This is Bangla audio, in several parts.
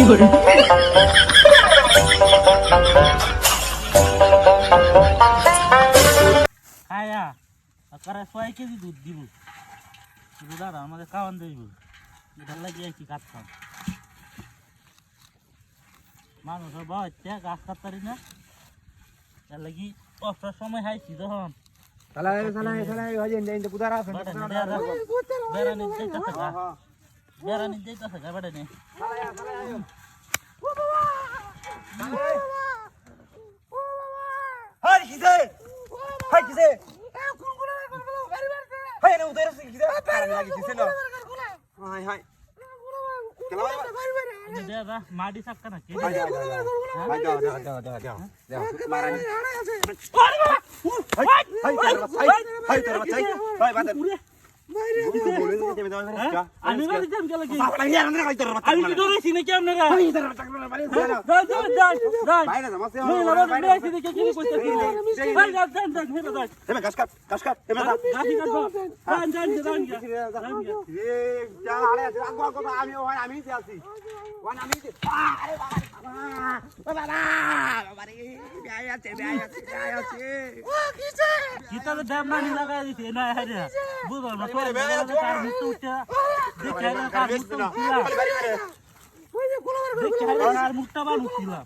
করে আয়া আকারে 6 কেজি দুধ দিব দুধ আর আমাদের খাওয়ান দেব এটা লাগিয়ে কি কাটতাম মানুষ বাচ্চা গাছ কাটতারি না এর লাগি অফার সময় হাইছি তখন সালাই ওই যে ইন্দে কুদারা আছে বেড়া নিতে যাইতাছে গা বেড়া নিতে যাইতাছে গা বেড়া নে হাই কিসে হাই কিসে হাই না উদয় আছে কিসে আমি লাগি কিসে না হাই হাই দেবা মাটি সাক্কা না কি হাই যা মারা নি হাই তোর বাচ্চা হাই বাদ আমি বাড়ি যাম গেলে কি আমি আমি কি ধরেছি নাকি আপনারা মুখটা বার উঠছিলাম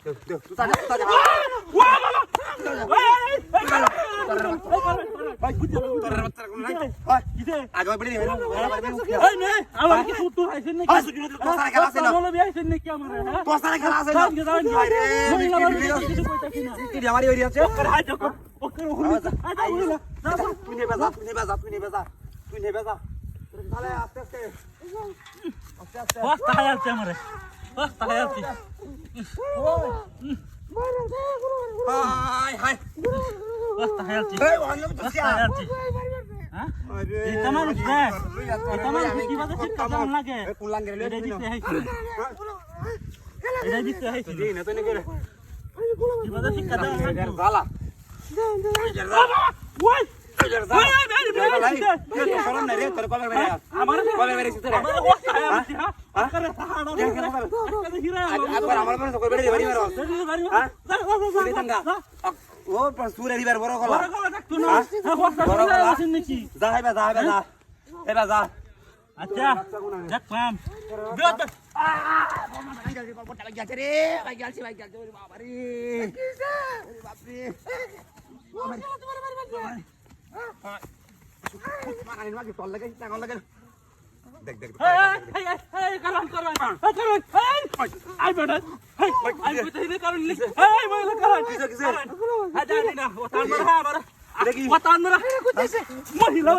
আচ্ছা দেখলাম মহিলা